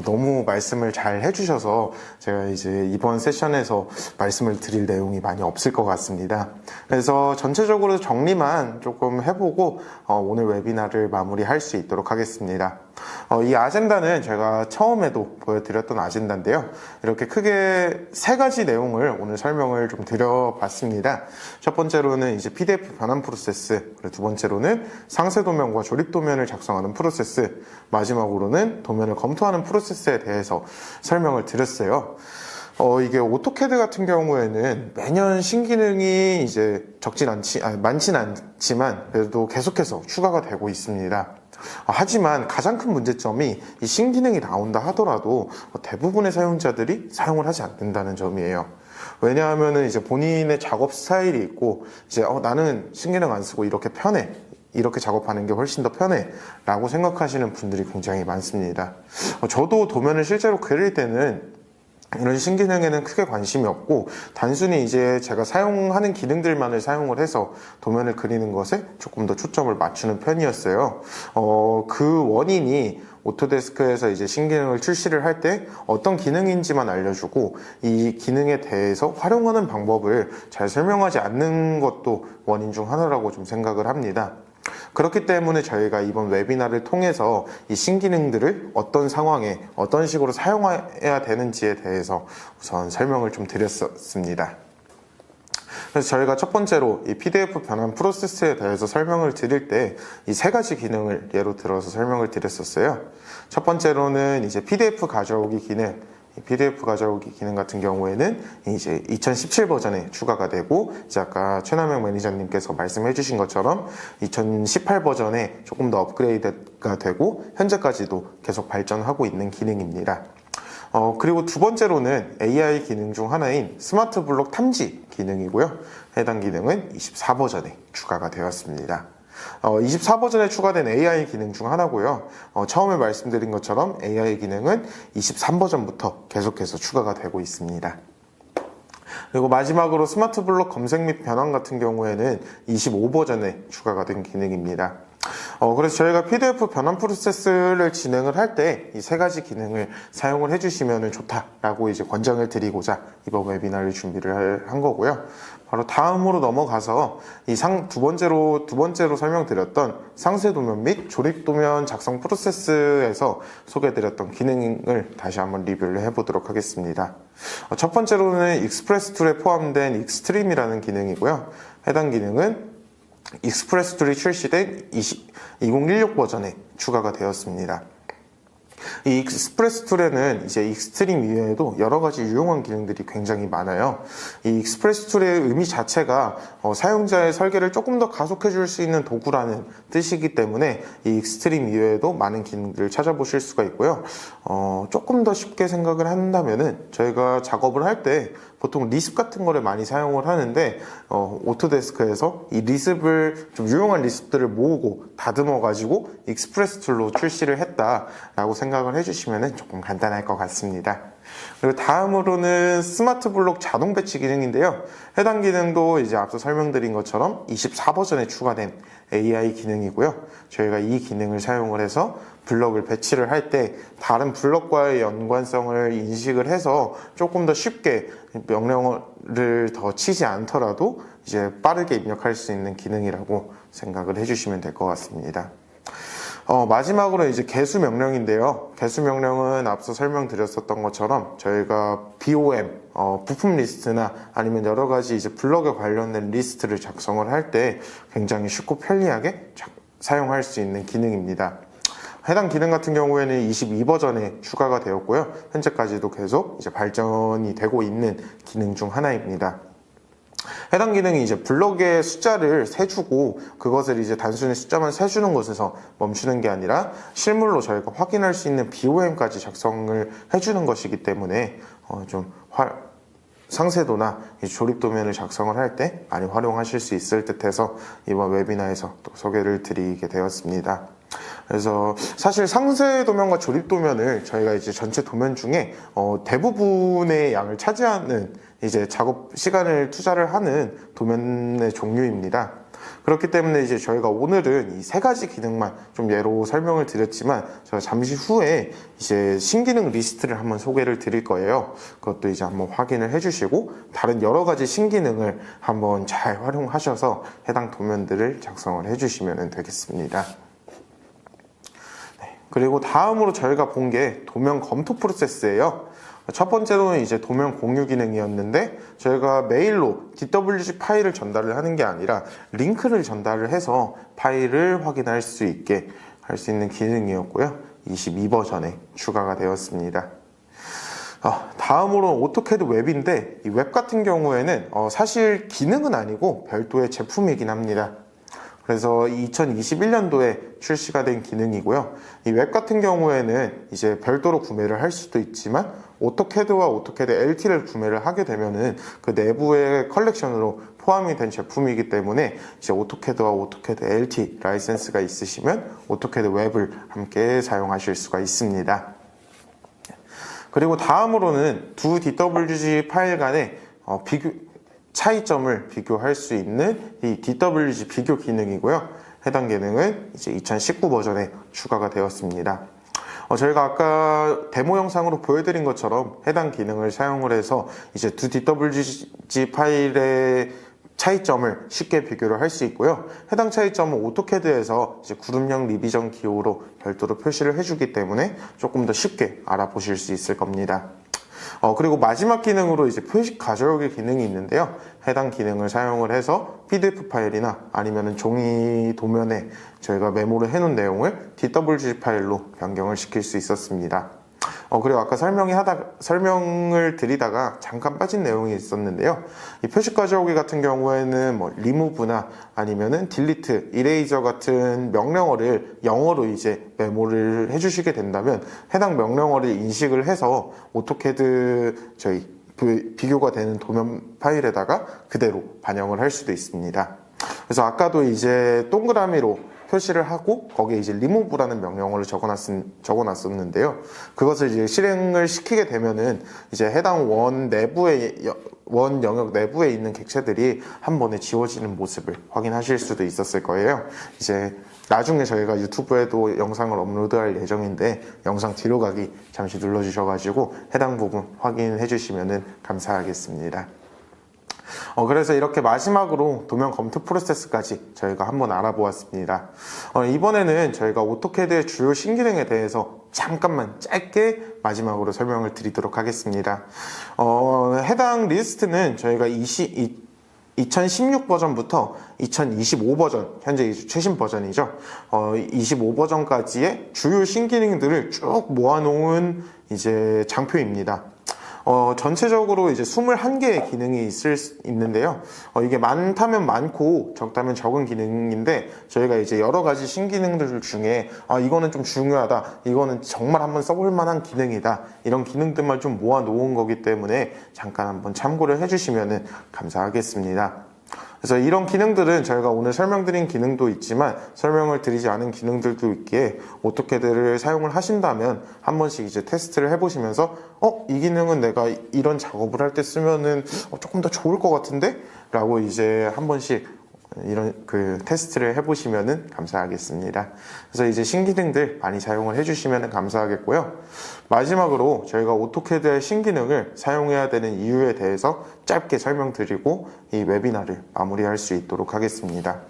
너무 말씀을 잘 해주셔서 제가 이제 이번 세션에서 말씀을 드릴 내용이 많이 없을 것 같습니다. 그래서 전체적으로 정리만 조금 해보고 오늘 웨비나를 마무리할 수 있도록 하겠습니다. 이 아젠다는 제가 처음에도 보여드렸던 아젠다인데요. 이렇게 크게 세 가지 내용을 오늘 설명을 좀 드려봤습니다. 첫 번째로는 이제 PDF 변환 프로세스, 그리고 두 번째로는 상세 도면과 조립 도면을 작성하는 프로세스, 마지막으로는 도면을 검토하는 프로세스에 대해서 설명을 드렸어요. 이게 오토캐드 같은 경우에는 매년 신기능이 이제 많진 않지만 그래도 계속해서 추가가 되고 있습니다. 하지만 가장 큰 문제점이 이 신기능이 나온다 하더라도 대부분의 사용자들이 사용을 하지 않는다는 점이에요. 왜냐하면은 이제 본인의 작업 스타일이 있고, 이제 나는 신기능 안 쓰고 이렇게 편해, 이렇게 작업하는 게 훨씬 더 편해 라고 생각하시는 분들이 굉장히 많습니다. 저도 도면을 실제로 그릴 때는 이런 신기능에는 크게 관심이 없고, 단순히 이제 제가 사용하는 기능들만을 사용을 해서 도면을 그리는 것에 조금 더 초점을 맞추는 편이었어요. 그 원인이 오토데스크에서 이제 신기능을 출시를 할 때 어떤 기능인지만 알려주고 이 기능에 대해서 활용하는 방법을 잘 설명하지 않는 것도 원인 중 하나라고 좀 생각을 합니다. 그렇기 때문에 저희가 이번 웨비나를 통해서 이 신기능들을 어떤 상황에 어떤 식으로 사용해야 되는지에 대해서 우선 설명을 좀 드렸습니다. 그래서 저희가 첫 번째로 이 PDF 변환 프로세스에 대해서 설명을 드릴 때 이 세 가지 기능을 예로 들어서 설명을 드렸었어요. 첫 번째로는 이제 PDF 가져오기 기능, PDF 가져오기 기능 같은 경우에는 이제 2017 버전에 추가가 되고, 이제 아까 최남영 매니저님께서 말씀해 주신 것처럼 2018 버전에 조금 더 업그레이드가 되고 현재까지도 계속 발전하고 있는 기능입니다. 그리고 두 번째로는 AI 기능 중 하나인 스마트 블록 탐지 기능이고요. 해당 기능은 24 버전에 추가가 되었습니다. 24 버전에 추가된 AI 기능 중 하나고요. 처음에 말씀드린 것처럼 AI 기능은 23 버전부터 계속해서 추가가 되고 있습니다. 그리고 마지막으로 스마트 블록 검색 및 변환 같은 경우에는 25 버전에 추가가 된 기능입니다. 그래서 저희가 PDF 변환 프로세스를 진행을 할 때 이 세 가지 기능을 사용을 해주시면 좋다라고 이제 권장을 드리고자 이번 웨비나를 준비를 한 거고요. 바로 다음으로 넘어가서 이 두 번째로 설명드렸던 상세 도면 및 조립 도면 작성 프로세스에서 소개드렸던 기능을 다시 한번 리뷰를 해보도록 하겠습니다. 첫 번째로는 익스프레스 툴에 포함된 익스트림이라는 기능이고요. 해당 기능은 익스프레스 툴이 출시된 2016 버전에 추가가 되었습니다. 이 익스프레스 툴에는 이제 익스트림 이외에도 여러 가지 유용한 기능들이 굉장히 많아요. 이 익스프레스 툴의 의미 자체가 사용자의 설계를 조금 더 가속해 줄 수 있는 도구라는 뜻이기 때문에 이 익스트림 이외에도 많은 기능들을 찾아보실 수가 있고요. 조금 더 쉽게 생각을 한다면은 저희가 작업을 할 때 보통 리습 같은 거를 많이 사용을 하는데, 오토데스크에서 이 리습을 좀 유용한 리습들을 모으고 다듬어 가지고 익스프레스 툴로 출시를 했다라고 생각을 해주시면 조금 간단할 것 같습니다. 그리고 다음으로는 스마트 블록 자동 배치 기능인데요. 해당 기능도 이제 앞서 설명드린 것처럼 24 버전에 추가된 AI 기능이고요. 저희가 이 기능을 사용을 해서 블럭을 배치를 할 때 다른 블럭과의 연관성을 인식을 해서 조금 더 쉽게 명령어를 더 치지 않더라도 이제 빠르게 입력할 수 있는 기능이라고 생각을 해주시면 될 것 같습니다. 마지막으로 이제 개수 명령인데요. 개수 명령은 앞서 설명드렸었던 것처럼 저희가 BOM, 부품 리스트나 아니면 여러 가지 이제 블럭에 관련된 리스트를 작성을 할 때 굉장히 쉽고 편리하게 사용할 수 있는 기능입니다. 해당 기능 같은 경우에는 22버전에 추가가 되었고요. 현재까지도 계속 이제 발전이 되고 있는 기능 중 하나입니다. 해당 기능이 이제 블럭의 숫자를 세주고 그것을 이제 단순히 숫자만 세주는 것에서 멈추는 게 아니라 실물로 저희가 확인할 수 있는 BOM까지 작성을 해주는 것이기 때문에 상세도나 조립 도면을 작성을 할 때 많이 활용하실 수 있을 듯해서 이번 웨비나에서 또 소개를 드리게 되었습니다. 그래서 사실 상세 도면과 조립 도면을 저희가 이제 전체 도면 중에 대부분의 양을 차지하는 이제 작업 시간을 투자를 하는 도면의 종류입니다. 그렇기 때문에 이제 저희가 오늘은 이 세 가지 기능만 좀 예로 설명을 드렸지만 제가 잠시 후에 이제 신기능 리스트를 한번 소개를 드릴 거예요. 그것도 이제 한번 확인을 해주시고 다른 여러 가지 신기능을 한번 잘 활용하셔서 해당 도면들을 작성을 해주시면 되겠습니다. 그리고 다음으로 저희가 본 게 도면 검토 프로세스예요. 첫 번째로는 이제 도면 공유 기능이었는데 저희가 메일로 DWG 파일을 전달을 하는 게 아니라 링크를 전달을 해서 파일을 확인할 수 있게 할 수 있는 기능이었고요. 22버전에 추가가 되었습니다. 다음으로는 오토캐드 웹인데 이 웹 같은 경우에는 사실 기능은 아니고 별도의 제품이긴 합니다. 그래서 2021년도에 출시가 된 기능이고요. 이 웹 같은 경우에는 이제 별도로 구매를 할 수도 있지만 오토캐드와 오토캐드 LT를 구매를 하게 되면은 그 내부의 컬렉션으로 포함이 된 제품이기 때문에 이제 오토캐드와 오토캐드 LT 라이센스가 있으시면 오토캐드 웹을 함께 사용하실 수가 있습니다. 그리고 다음으로는 두 DWG 파일 간의 차이점을 비교할 수 있는 이 DWG 비교 기능이고요. 해당 기능은 이제 2019 버전에 추가가 되었습니다. 저희가 아까 데모 영상으로 보여드린 것처럼 해당 기능을 사용을 해서 이제 두 DWG 파일의 차이점을 쉽게 비교를 할 수 있고요. 해당 차이점은 오토캐드에서 이제 그룹형 리비전 기호로 별도로 표시를 해주기 때문에 조금 더 쉽게 알아보실 수 있을 겁니다. 그리고 마지막 기능으로 이제 표식 가져오기 기능이 있는데요. 해당 기능을 사용을 해서 PDF 파일이나 아니면은 종이 도면에 저희가 메모를 해놓은 내용을 DWG 파일로 변경을 시킬 수 있었습니다. 그리고 아까 설명을 드리다가 잠깐 빠진 내용이 있었는데요. 이 표식 가져오기 같은 경우에는 뭐 remove나 아니면은 delete, eraser 같은 명령어를 영어로 이제 메모를 해주시게 된다면 해당 명령어를 인식을 해서 오토캐드 비교가 되는 도면 파일에다가 그대로 반영을 할 수도 있습니다. 그래서 아까도 이제 동그라미로 표시를 하고 거기에 이제 remove라는 명령어를 적어놨었는데요. 그것을 이제 실행을 시키게 되면은 이제 해당 원 영역 내부에 있는 객체들이 한 번에 지워지는 모습을 확인하실 수도 있었을 거예요. 이제 나중에 저희가 유튜브에도 영상을 업로드할 예정인데 영상 뒤로 가기 잠시 눌러주셔가지고 해당 부분 확인해 주시면 감사하겠습니다. 그래서 이렇게 마지막으로 도면 검토 프로세스까지 저희가 한번 알아보았습니다. 이번에는 저희가 오토캐드의 주요 신기능에 대해서 잠깐만 짧게 마지막으로 설명을 드리도록 하겠습니다. 해당 리스트는 저희가 2016 버전부터 2025 버전, 현재 이제 최신 버전이죠. 25 버전까지의 주요 신기능들을 쭉 모아놓은 이제 장표입니다. 전체적으로 이제 21개의 기능이 있는데요. 이게 많다면 많고 적다면 적은 기능인데 저희가 이제 여러 가지 신기능들 중에 이거는 좀 중요하다, 이거는 정말 한번 써볼 만한 기능이다, 이런 기능들만 좀 모아 놓은 거기 때문에 잠깐 한번 참고를 해주시면 감사하겠습니다. 그래서 이런 기능들은 저희가 오늘 설명드린 기능도 있지만 설명을 드리지 않은 기능들도 있기에 오토캐드를 사용을 하신다면 한 번씩 이제 테스트를 해보시면서 이 기능은 내가 이런 작업을 할 때 쓰면은 조금 더 좋을 것 같은데? 라고 이제 한 번씩 이런 테스트를 해보시면 감사하겠습니다. 그래서 이제 신기능들 많이 사용을 해주시면 감사하겠고요. 마지막으로 저희가 오토캐드의 신기능을 사용해야 되는 이유에 대해서 짧게 설명드리고 이 웨비나를 마무리할 수 있도록 하겠습니다.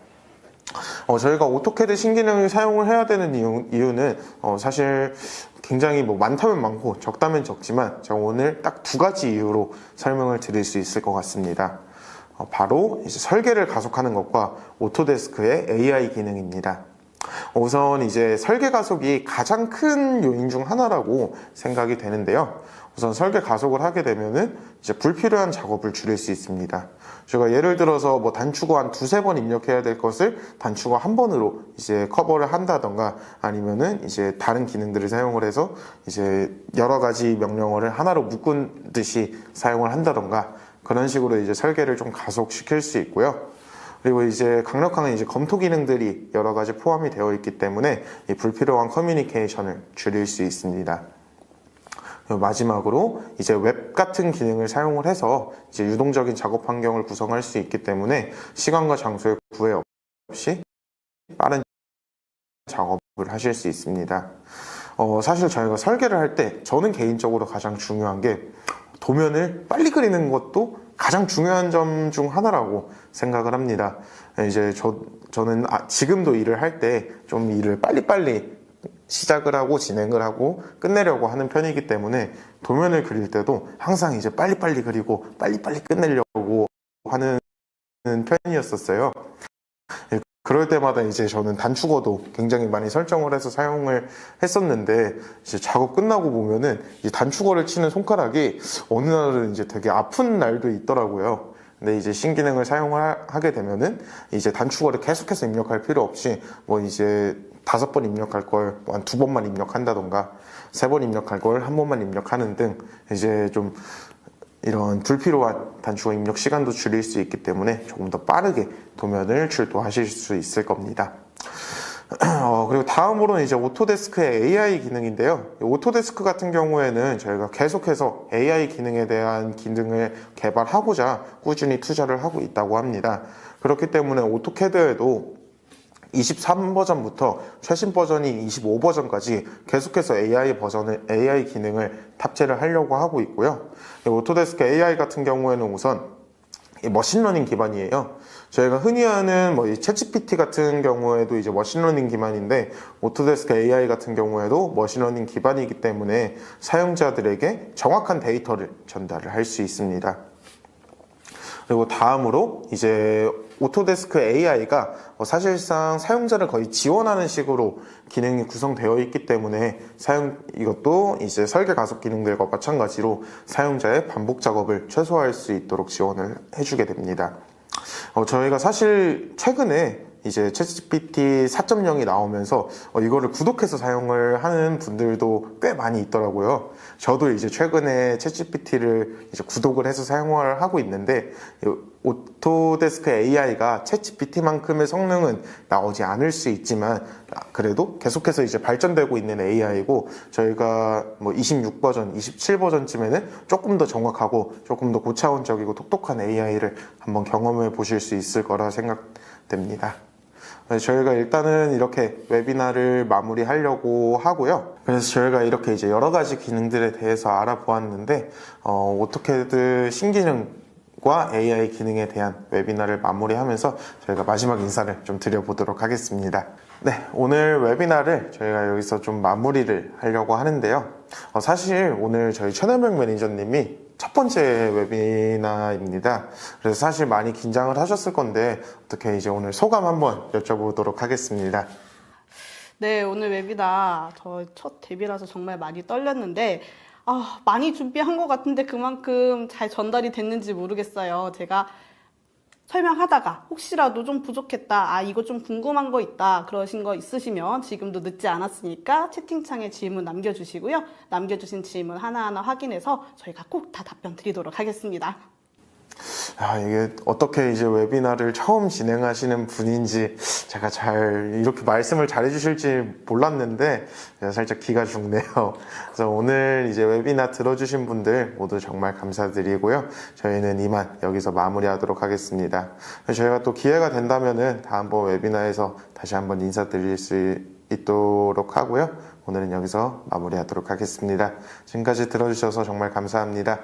저희가 오토캐드 신기능을 사용을 해야 되는 이유는 사실 굉장히 뭐 많다면 많고 적다면 적지만 제가 오늘 딱 두 가지 이유로 설명을 드릴 수 있을 것 같습니다. 바로 이제 설계를 가속하는 것과 오토데스크의 AI 기능입니다. 우선 이제 설계 가속이 가장 큰 요인 중 하나라고 생각이 되는데요. 우선 설계 가속을 하게 되면은 이제 불필요한 작업을 줄일 수 있습니다. 제가 예를 들어서 뭐 단축어 한 두세 번 입력해야 될 것을 단축어 한 번으로 이제 커버를 한다던가 아니면은 이제 다른 기능들을 사용을 해서 이제 여러 가지 명령어를 하나로 묶은 듯이 사용을 한다던가 그런 식으로 이제 설계를 좀 가속시킬 수 있고요. 그리고 이제 강력한 이제 검토 기능들이 여러 가지 포함이 되어 있기 때문에 이 불필요한 커뮤니케이션을 줄일 수 있습니다. 마지막으로 이제 웹 같은 기능을 사용을 해서 이제 유동적인 작업 환경을 구성할 수 있기 때문에 시간과 장소의 구애 없이 빠른 작업을 하실 수 있습니다. 사실 저희가 설계를 할 때 저는 개인적으로 가장 중요한 게 도면을 빨리 그리는 것도 가장 중요한 점 중 하나라고 생각을 합니다. 이제 저는 지금도 일을 할 때 좀 일을 빨리빨리 시작을 하고 진행을 하고 끝내려고 하는 편이기 때문에 도면을 그릴 때도 항상 이제 빨리빨리 그리고 빨리빨리 끝내려고 하는 편이었었어요. 그럴 때마다 이제 저는 단축어도 굉장히 많이 설정을 해서 사용을 했었는데 이제 작업 끝나고 보면은 이 단축어를 치는 손가락이 어느 날은 이제 되게 아픈 날도 있더라고요. 근데 이제 신기능을 사용을 하게 되면은 이제 단축어를 계속해서 입력할 필요 없이 뭐 이제 5번 입력할 걸 한 2번만 입력한다던가 3번 입력할 걸 1번만 입력하는 등 이제 좀 이런 불필요한 단축어 입력 시간도 줄일 수 있기 때문에 조금 더 빠르게 도면을 출도하실 수 있을 겁니다. 그리고 다음으로는 이제 오토데스크의 AI 기능인데요. 오토데스크 같은 경우에는 저희가 계속해서 AI 기능에 대한 기능을 개발하고자 꾸준히 투자를 하고 있다고 합니다. 그렇기 때문에 오토캐드에도 23버전부터 최신 버전인 25버전까지 계속해서 AI 기능을 탑재를 하려고 하고 있고요. 오토데스크 AI 같은 경우에는 우선 머신러닝 기반이에요. 저희가 흔히 아는 뭐 챗GPT 같은 경우에도 이제 머신러닝 기반인데 오토데스크 AI 같은 경우에도 머신러닝 기반이기 때문에 사용자들에게 정확한 데이터를 전달을 할 수 있습니다. 그리고 다음으로 이제 오토데스크 AI가 사실상 사용자를 거의 지원하는 식으로 기능이 구성되어 있기 때문에 이것도 이제 설계 가속 기능들과 마찬가지로 사용자의 반복 작업을 최소화할 수 있도록 지원을 해주게 됩니다. 저희가 사실 최근에 이제 챗GPT 4.0이 나오면서 이거를 구독해서 사용을 하는 분들도 꽤 많이 있더라고요. 저도 이제 최근에 챗GPT를 이제 구독을 해서 사용을 하고 있는데 오토데스크 AI가 챗GPT만큼의 성능은 나오지 않을 수 있지만 그래도 계속해서 이제 발전되고 있는 AI고 저희가 뭐 26버전, 27버전쯤에는 조금 더 정확하고 조금 더 고차원적이고 똑똑한 AI를 한번 경험해 보실 수 있을 거라 생각됩니다. 저희가 일단은 이렇게 웨비나를 마무리하려고 하고요. 그래서 저희가 이렇게 이제 여러 가지 기능들에 대해서 알아보았는데 오토캐드 신기능과 AI 기능에 대한 웨비나를 마무리하면서 저희가 마지막 인사를 좀 드려보도록 하겠습니다. 네, 오늘 웨비나를 저희가 여기서 좀 마무리를 하려고 하는데요. 사실 오늘 저희 최남영 매니저님이 첫 번째 웨비나입니다. 그래서 사실 많이 긴장을 하셨을 건데 어떻게 이제 오늘 소감 한번 여쭤보도록 하겠습니다. 네, 오늘 웨비나 저 첫 데뷔라서 정말 많이 떨렸는데 많이 준비한 것 같은데 그만큼 잘 전달이 됐는지 모르겠어요. 제가 설명하다가 혹시라도 좀 부족했다, 이거 좀 궁금한 거 있다 그러신 거 있으시면 지금도 늦지 않았으니까 채팅창에 질문 남겨주시고요. 남겨주신 질문 하나하나 확인해서 저희가 꼭 다 답변 드리도록 하겠습니다. 이게 어떻게 이제 웨비나를 처음 진행하시는 분인지 제가 잘 이렇게 말씀을 잘 해주실지 몰랐는데 살짝 기가 죽네요. 그래서 오늘 이제 웨비나 들어주신 분들 모두 정말 감사드리고요. 저희는 이만 여기서 마무리하도록 하겠습니다. 저희가 또 기회가 된다면은 다음번 웨비나에서 다시 한번 인사드릴 수 있도록 하고요. 오늘은 여기서 마무리하도록 하겠습니다. 지금까지 들어주셔서 정말 감사합니다.